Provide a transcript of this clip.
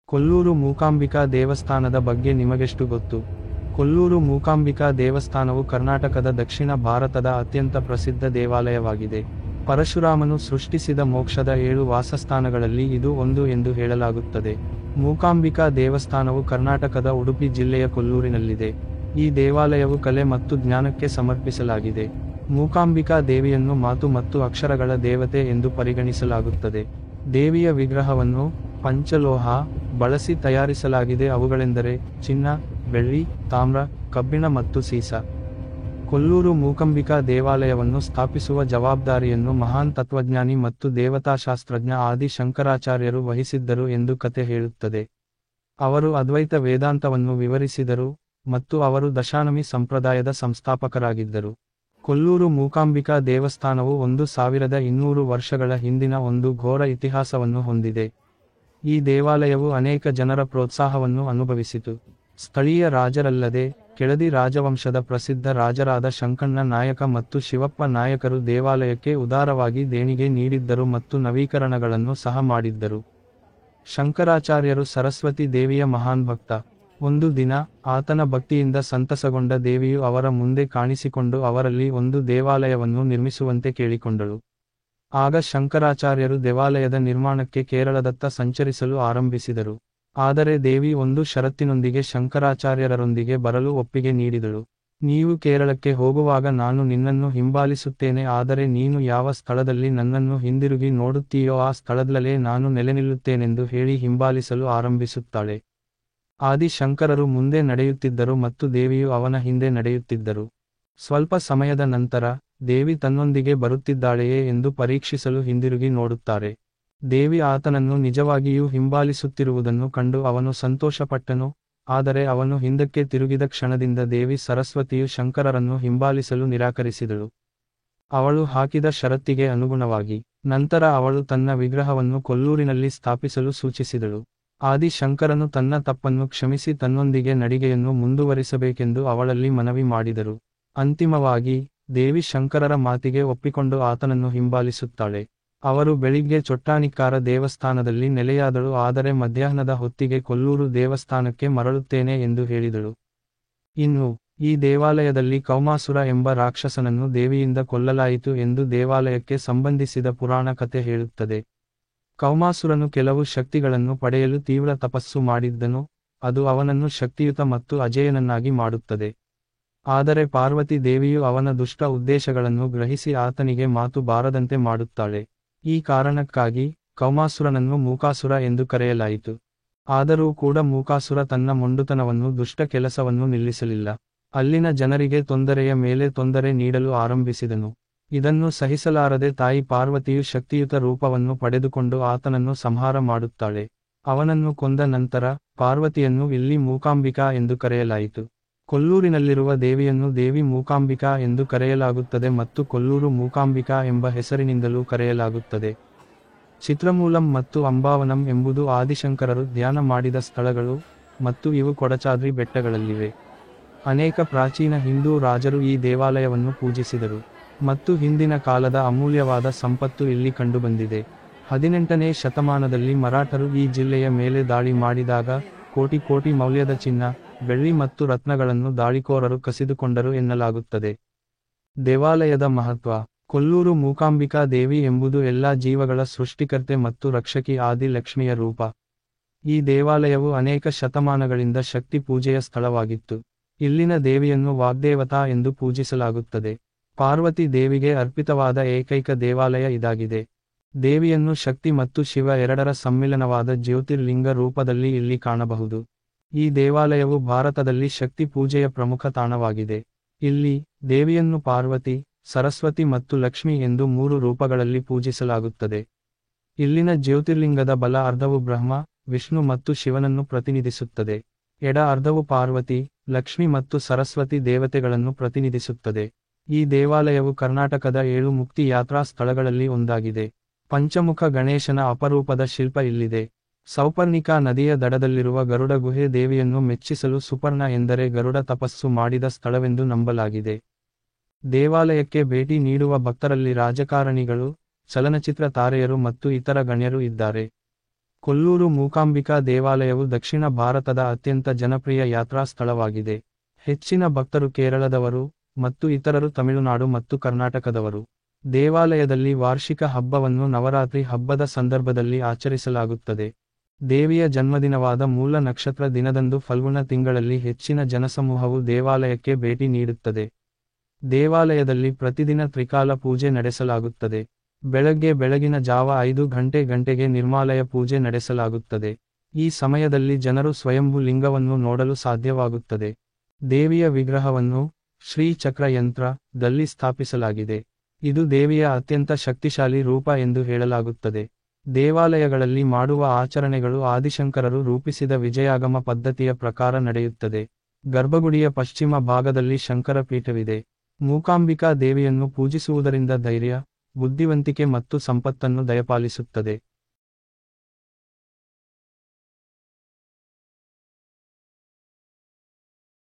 ಕೊಲ್ಲೂರು ಮೂಕಾಂಬಿಕಾ ದೇವಸ್ಥಾನದ ಬಗ್ಗೆ ನಿಮಗೆಷ್ಟು ಗೊತ್ತು? ಕೊಲ್ಲೂರು ಮೂಕಾಂಬಿಕಾ ದೇವಸ್ಥಾನವು ಕರ್ನಾಟಕದ ದಕ್ಷಿಣ ಭಾರತದ ಅತ್ಯಂತ ಪ್ರಸಿದ್ಧ ದೇವಾಲಯವಾಗಿದೆ. ಪರಶುರಾಮನು ಸೃಷ್ಟಿಸಿದ ಮೋಕ್ಷದ 7 ವಾಸಸ್ಥಾನಗಳಲ್ಲಿ ಇದು ಒಂದು ಎಂದು ಹೇಳಲಾಗುತ್ತದೆ. ಮೂಕಾಂಬಿಕಾ ದೇವಸ್ಥಾನವು ಕರ್ನಾಟಕದ ಉಡುಪಿ ಜಿಲ್ಲೆಯ ಕೊಲ್ಲೂರಿನಲ್ಲಿದೆ. ಈ ದೇವಾಲಯವು ಕಲೆ ಮತ್ತು ಜ್ಞಾನಕ್ಕೆ ಸಮರ್ಪಿಸಲಾಗಿದೆ. ಮೂಕಾಂಬಿಕಾ ದೇವಿಯನ್ನು ಮಾತು ಮತ್ತು ಅಕ್ಷರಗಳ ದೇವತೆ ಎಂದು ಪರಿಗಣಿಸಲಾಗುತ್ತದೆ. ದೇವಿಯ ವಿಗ್ರಹವನ್ನು ಪಂಚಲೋಹ ಬಳಸಿ ತಯಾರಿಸಲಾಗಿದೆ. ಅವುಗಳೆಂದರೆ ಚಿನ್ನ, ಬೆಳ್ಳಿ, ತಾಮ್ರ, ಕಬ್ಬಿಣ ಮತ್ತು ಸೀಸ. ಕೊಲ್ಲೂರು ಮೂಕಾಂಬಿಕಾ ದೇವಾಲಯವನ್ನು ಸ್ಥಾಪಿಸುವ ಜವಾಬ್ದಾರಿಯನ್ನು ಮಹಾನ್ ತತ್ವಜ್ಞಾನಿ ಮತ್ತು ದೇವತಾಶಾಸ್ತ್ರಜ್ಞ ಆದಿ ಶಂಕರಾಚಾರ್ಯರು ವಹಿಸಿದ್ದರು ಎಂದು ಕತೆ ಹೇಳುತ್ತದೆ. ಅವರು ಅದ್ವೈತ ವೇದಾಂತವನ್ನು ವಿವರಿಸಿದರು ಮತ್ತು ಅವರು ದಶಾನಮಿ ಸಂಪ್ರದಾಯದ ಸಂಸ್ಥಾಪಕರಾಗಿದ್ದರು. ಕೊಲ್ಲೂರು ಮೂಕಾಂಬಿಕಾ ದೇವಸ್ಥಾನವು 1200 ವರ್ಷಗಳ ಹಿಂದಿನ ಒಂದು ಘೋರ ಇತಿಹಾಸವನ್ನು ಹೊಂದಿದೆ. ಈ ದೇವಾಲಯವು ಅನೇಕ ಜನರ ಪ್ರೋತ್ಸಾಹವನ್ನು ಅನುಭವಿಸಿತು. ಸ್ಥಳೀಯ ರಾಜರಲ್ಲದೆ ಕೆಳದಿ ರಾಜವಂಶದ ಪ್ರಸಿದ್ಧ ರಾಜರಾದ ಶಂಕಣ್ಣ ನಾಯಕ ಮತ್ತು ಶಿವಪ್ಪ ನಾಯಕರು ದೇವಾಲಯಕ್ಕೆ ಉದಾರವಾಗಿ ದೇಣಿಗೆ ನೀಡಿದ್ದರು ಮತ್ತು ನವೀಕರಣಗಳನ್ನು ಸಹ ಮಾಡಿದ್ದರು. ಶಂಕರಾಚಾರ್ಯರು ಸರಸ್ವತಿ ದೇವಿಯ ಮಹಾನ್ ಭಕ್ತ. ಒಂದು ದಿನ ಆತನ ಭಕ್ತಿಯಿಂದ ಸಂತಸಗೊಂಡ ದೇವಿಯು ಅವರ ಮುಂದೆ ಕಾಣಿಸಿಕೊಂಡು ಅವರಲ್ಲಿ ಒಂದು ದೇವಾಲಯವನ್ನು ನಿರ್ಮಿಸುವಂತೆ ಕೇಳಿಕೊಂಡಳು. ಆಗ ಶಂಕರಾಚಾರ್ಯರು ದೇವಾಲಯದ ನಿರ್ಮಾಣಕ್ಕೆ ಕೇರಳದತ್ತ ಸಂಚರಿಸಲು ಆರಂಭಿಸಿದರು. ಆದರೆ ದೇವಿ ಒಂದು ಷರತ್ತಿನೊಂದಿಗೆ ಶಂಕರಾಚಾರ್ಯರೊಂದಿಗೆ ಬರಲು ಒಪ್ಪಿಗೆ ನೀಡಿದಳು. ನೀವು ಕೇರಳಕ್ಕೆ ಹೋಗುವಾಗ ನಾನು ನಿನ್ನನ್ನು ಹಿಂಬಾಲಿಸುತ್ತೇನೆ, ಆದರೆ ನೀನು ಯಾವ ಸ್ಥಳದಲ್ಲಿ ನನ್ನನ್ನು ಹಿಂದಿರುಗಿ ನೋಡುತ್ತೀಯೋ ಆ ಸ್ಥಳದಲ್ಲೇ ನಾನು ನೆಲೆನಿಲ್ಲುತ್ತೇನೆಂದು ಹೇಳಿ ಹಿಂಬಾಲಿಸಲು ಆರಂಭಿಸುತ್ತಾಳೆ. ಆದಿ ಶಂಕರರು ಮುಂದೆ ನಡೆಯುತ್ತಿದ್ದರು ಮತ್ತು ದೇವಿಯು ಅವನ ಹಿಂದೆ ನಡೆಯುತ್ತಿದ್ದರು. ಸ್ವಲ್ಪ ಸಮಯದ ನಂತರ ದೇವಿ ತನ್ನೊಂದಿಗೆ ಬರುತ್ತಿದ್ದಾಳೆಯೇ ಎಂದು ಪರೀಕ್ಷಿಸಲು ಹಿಂದಿರುಗಿ ನೋಡುತ್ತಾರೆ. ದೇವಿ ಆತನನ್ನು ನಿಜವಾಗಿಯೂ ಹಿಂಬಾಲಿಸುತ್ತಿರುವುದನ್ನು ಕಂಡು ಅವನು ಸಂತೋಷಪಟ್ಟನು. ಆದರೆ ಅವನು ಹಿಂದಕ್ಕೆ ತಿರುಗಿದ ಕ್ಷಣದಿಂದ ದೇವಿ ಸರಸ್ವತಿಯು ಶಂಕರರನ್ನು ಹಿಂಬಾಲಿಸಲು ನಿರಾಕರಿಸಿದಳು. ಅವಳು ಹಾಕಿದ ಷರತ್ತಿಗೆ ಅನುಗುಣವಾಗಿ ನಂತರ ಅವಳು ತನ್ನ ವಿಗ್ರಹವನ್ನು ಕೊಲ್ಲೂರಿನಲ್ಲಿ ಸ್ಥಾಪಿಸಲು ಸೂಚಿಸಿದಳು. ಆದಿ ಶಂಕರನು ತನ್ನ ತಪ್ಪನ್ನು ಕ್ಷಮಿಸಿ ತನ್ನೊಂದಿಗೆ ನಡಿಗೆಯನ್ನು ಮುಂದುವರಿಸಬೇಕೆಂದು ಅವಳಲ್ಲಿ ಮನವಿ ಮಾಡಿದರು. ಅಂತಿಮವಾಗಿ ದೇವಿ ಶಂಕರರ ಮಾತಿಗೆ ಒಪ್ಪಿಕೊಂಡು ಆತನನ್ನು ಹಿಂಬಾಲಿಸುತ್ತಾಳೆ. ಅವರು ಬೆಳಿಗ್ಗೆ ಚೊಟ್ಟಾನಿಕ್ಕಾರ ದೇವಸ್ಥಾನದಲ್ಲಿ ನೆಲೆಯಾದಳು, ಆದರೆ ಮಧ್ಯಾಹ್ನದ ಹೊತ್ತಿಗೆ ಕೊಲ್ಲೂರು ದೇವಸ್ಥಾನಕ್ಕೆ ಮರಳುತ್ತೇನೆ ಎಂದು ಹೇಳಿದಳು. ಇನ್ನು ಈ ದೇವಾಲಯದಲ್ಲಿ ಕೌಮಾಸುರ ಎಂಬ ರಾಕ್ಷಸನನ್ನು ದೇವಿಯಿಂದ ಕೊಲ್ಲಲಾಯಿತು ಎಂದು ದೇವಾಲಯಕ್ಕೆ ಸಂಬಂಧಿಸಿದ ಪುರಾಣ ಕಥೆ ಹೇಳುತ್ತದೆ. ಕೌಮಾಸುರನು ಕೆಲವು ಶಕ್ತಿಗಳನ್ನು ಪಡೆಯಲು ತೀವ್ರ ತಪಸ್ಸು ಮಾಡಿದ್ದನು. ಅದು ಅವನನ್ನು ಶಕ್ತಿಯುತ ಮತ್ತು ಅಜೇಯನನ್ನಾಗಿ ಮಾಡುತ್ತದೆ. ಆದರೆ ಪಾರ್ವತಿ ದೇವಿಯು ಅವನ ದುಷ್ಟ ಉದ್ದೇಶಗಳನ್ನು ಗ್ರಹಿಸಿ ಆತನಿಗೆ ಮಾತು ಬಾರದಂತೆ ಮಾಡುತ್ತಾಳೆ. ಈ ಕಾರಣಕ್ಕಾಗಿ ಕೌಮಾಸುರನನ್ನು ಮೂಕಾಸುರ ಎಂದು ಕರೆಯಲಾಯಿತು. ಆದರೂ ಕೂಡ ಮೂಕಾಸುರ ತನ್ನ ಮೊಂಡುತನವನ್ನು ದುಷ್ಟ ಕೆಲಸವನ್ನು ನಿಲ್ಲಿಸಲಿಲ್ಲ. ಅಲ್ಲಿನ ಜನರಿಗೆ ತೊಂದರೆಯ ಮೇಲೆ ತೊಂದರೆ ನೀಡಲು ಆರಂಭಿಸಿದನು. ಇದನ್ನು ಸಹಿಸಲಾರದೆ ತಾಯಿ ಪಾರ್ವತಿಯು ಶಕ್ತಿಯುತ ರೂಪವನ್ನು ಪಡೆದುಕೊಂಡು ಆತನನ್ನು ಸಂಹಾರ ಮಾಡುತ್ತಾಳೆ. ಅವನನ್ನು ಕೊಂದ ನಂತರ ಪಾರ್ವತಿಯನ್ನು ಇಲ್ಲಿ ಮೂಕಾಂಬಿಕಾ ಎಂದು ಕರೆಯಲಾಯಿತು. ಕೊಲ್ಲೂರಿನಲ್ಲಿರುವ ದೇವಿಯನ್ನು ದೇವಿ ಮೂಕಾಂಬಿಕಾ ಎಂದು ಕರೆಯಲಾಗುತ್ತದೆ ಮತ್ತು ಕೊಲ್ಲೂರು ಮೂಕಾಂಬಿಕಾ ಎಂಬ ಹೆಸರಿನಿಂದಲೂ ಕರೆಯಲಾಗುತ್ತದೆ. ಚಿತ್ರಮೂಲಂ ಮತ್ತು ಅಂಬಾವನಂ ಎಂಬುದು ಆದಿಶಂಕರರು ಧ್ಯಾನ ಮಾಡಿದ ಸ್ಥಳಗಳು ಮತ್ತು ಇವು ಕೊಡಚಾದ್ರಿ ಬೆಟ್ಟಗಳಲ್ಲಿವೆ. ಅನೇಕ ಪ್ರಾಚೀನ ಹಿಂದೂ ರಾಜರು ಈ ದೇವಾಲಯವನ್ನು ಪೂಜಿಸಿದರು ಮತ್ತು ಹಿಂದಿನ ಕಾಲದ ಅಮೂಲ್ಯವಾದ ಸಂಪತ್ತು ಇಲ್ಲಿ ಕಂಡುಬಂದಿದೆ. 18ನೇ ಶತಮಾನದಲ್ಲಿ ಮರಾಠರು ಈ ಜಿಲ್ಲೆಯ ಮೇಲೆ ದಾಳಿ ಮಾಡಿದಾಗ ಕೋಟಿ ಮೌಲ್ಯದ ಚಿನ್ನ, ಬೆಳ್ಳಿ ಮತ್ತು ರತ್ನಗಳನ್ನು ದಾಳಿಕೋರರು ಕಸಿದುಕೊಂಡರು ಎನ್ನಲಾಗುತ್ತದೆ. ದೇವಾಲಯದ ಮಹತ್ವ. ಕೊಲ್ಲೂರು ಮೂಕಾಂಬಿಕಾ ದೇವಿ ಎಂಬುದು ಎಲ್ಲಾ ಜೀವಗಳ ಸೃಷ್ಟಿಕರ್ತೆ ಮತ್ತು ರಕ್ಷಕಿ ಆದಿ ಲಕ್ಷ್ಮಿಯ ರೂಪ. ಈ ದೇವಾಲಯವು ಅನೇಕ ಶತಮಾನಗಳಿಂದ ಶಕ್ತಿ ಪೂಜೆಯ ಸ್ಥಳವಾಗಿತ್ತು. ಇಲ್ಲಿನ ದೇವಿಯನ್ನು ವಾಗ್ದೇವತಾ ಎಂದು ಪೂಜಿಸಲಾಗುತ್ತದೆ. ಪಾರ್ವತಿ ದೇವಿಗೆ ಅರ್ಪಿತವಾದ ಏಕೈಕ ದೇವಾಲಯ ಇದಾಗಿದೆ. ದೇವಿಯನ್ನು ಶಕ್ತಿ ಮತ್ತು ಶಿವ ಎರಡರ ಸಮ್ಮಿಲನವಾದ ಜ್ಯೋತಿರ್ಲಿಂಗ ರೂಪದಲ್ಲಿ ಇಲ್ಲಿ ಕಾಣಬಹುದು. ಈ ದೇವಾಲಯವು ಭಾರತದಲ್ಲಿ ಶಕ್ತಿ ಪೂಜೆಯ ಪ್ರಮುಖ ತಾಣವಾಗಿದೆ. ಇಲ್ಲಿ ದೇವಿಯನ್ನು ಪಾರ್ವತಿ, ಸರಸ್ವತಿ ಮತ್ತು ಲಕ್ಷ್ಮಿ ಎಂದು 3 ರೂಪಗಳಲ್ಲಿ ಪೂಜಿಸಲಾಗುತ್ತದೆ. ಇಲ್ಲಿನ ಜ್ಯೋತಿರ್ಲಿಂಗದ ಬಲ ಅರ್ಧವು ಬ್ರಹ್ಮ, ವಿಷ್ಣು ಮತ್ತು ಶಿವನನ್ನು ಪ್ರತಿನಿಧಿಸುತ್ತದೆ. ಎಡ ಅರ್ಧವು ಪಾರ್ವತಿ, ಲಕ್ಷ್ಮಿ ಮತ್ತು ಸರಸ್ವತಿ ದೇವತೆಗಳನ್ನು ಪ್ರತಿನಿಧಿಸುತ್ತದೆ. ಈ ದೇವಾಲಯವು ಕರ್ನಾಟಕದ 7 ಮುಕ್ತಿ ಯಾತ್ರಾ ಸ್ಥಳಗಳಲ್ಲಿ ಒಂದಾಗಿದೆ. ಪಂಚಮುಖ ಗಣೇಶನ ಅಪರೂಪದ ಶಿಲ್ಪ ಇಲ್ಲಿದೆ. ಸೌಪರ್ಣಿಕಾ ನದಿಯ ದಡದಲ್ಲಿರುವ ಗರುಡ ಗುಹೆ ದೇವಿಯನ್ನು ಮೆಚ್ಚಿಸಲು ಸುಪರ್ಣ ಎಂದರೆ ಗರುಡ ತಪಸ್ಸು ಮಾಡಿದ ಸ್ಥಳವೆಂದು ನಂಬಲಾಗಿದೆ. ದೇವಾಲಯಕ್ಕೆ ಭೇಟಿ ನೀಡುವ ಭಕ್ತರಲ್ಲಿ ರಾಜಕಾರಣಿಗಳು, ಚಲನಚಿತ್ರ ತಾರೆಯರು ಮತ್ತು ಇತರ ಗಣ್ಯರು ಇದ್ದಾರೆ. ಕೊಲ್ಲೂರು ಮೂಕಾಂಬಿಕಾ ದೇವಾಲಯವು ದಕ್ಷಿಣ ಭಾರತದ ಅತ್ಯಂತ ಜನಪ್ರಿಯ ಯಾತ್ರಾ ಸ್ಥಳವಾಗಿದೆ. ಹೆಚ್ಚಿನ ಭಕ್ತರು ಕೇರಳದವರು ಮತ್ತು ಇತರರು ತಮಿಳುನಾಡು ಮತ್ತು ಕರ್ನಾಟಕದವರು. ದೇವಾಲಯದಲ್ಲಿ ವಾರ್ಷಿಕ ಹಬ್ಬವನ್ನು ನವರಾತ್ರಿ ಹಬ್ಬದ ಸಂದರ್ಭದಲ್ಲಿ ಆಚರಿಸಲಾಗುತ್ತದೆ. ದೇವಿಯ ಜನ್ಮದಿನವಾದ ಮೂಲ ನಕ್ಷತ್ರ ದಿನದಂದು ಫಲ್ಗುಣ ತಿಂಗಳಲ್ಲಿ ಹೆಚ್ಚಿನ ಜನಸಮೂಹವು ದೇವಾಲಯಕ್ಕೆ ಭೇಟಿ ನೀಡುತ್ತದೆ. ದೇವಾಲಯದಲ್ಲಿ ಪ್ರತಿದಿನ ತ್ರಿಕಾಲ ಪೂಜೆ ನಡೆಸಲಾಗುತ್ತದೆ. ಬೆಳಗಿನ ಜಾವ 5 ಗಂಟೆಗೆ ನಿರ್ಮಾಲಯ ಪೂಜೆ ನಡೆಸಲಾಗುತ್ತದೆ. ಈ ಸಮಯದಲ್ಲಿ ಜನರು ಸ್ವಯಂಭೂ ಲಿಂಗವನ್ನು ನೋಡಲು ಸಾಧ್ಯವಾಗುತ್ತದೆ. ದೇವಿಯ ವಿಗ್ರಹವನ್ನು ಶ್ರೀ ಚಕ್ರ ಯಂತ್ರದಲ್ಲಿ ಸ್ಥಾಪಿಸಲಾಗಿದೆ. ಇದು ದೇವಿಯ ಅತ್ಯಂತ ಶಕ್ತಿಶಾಲಿ ರೂಪ ಎಂದು ಹೇಳಲಾಗುತ್ತದೆ. ದೇವಾಲಯಗಳಲ್ಲಿ ಮಾಡುವ ಆಚರಣೆಗಳು ಆದಿಶಂಕರರು ರೂಪಿಸಿದ ವಿಜಯಾಗಮ ಪದ್ಧತಿಯ ಪ್ರಕಾರ ನಡೆಯುತ್ತದೆ. ಗರ್ಭಗುಡಿಯ ಪಶ್ಚಿಮ ಭಾಗದಲ್ಲಿ ಶಂಕರ ಪೀಠವಿದೆ. ಮೂಕಾಂಬಿಕಾ ದೇವಿಯನ್ನು ಪೂಜಿಸುವುದರಿಂದ ಧೈರ್ಯ, ಬುದ್ಧಿವಂತಿಕೆ ಮತ್ತು ಸಂಪತ್ತನ್ನು ದಯಪಾಲಿಸುತ್ತದೆ.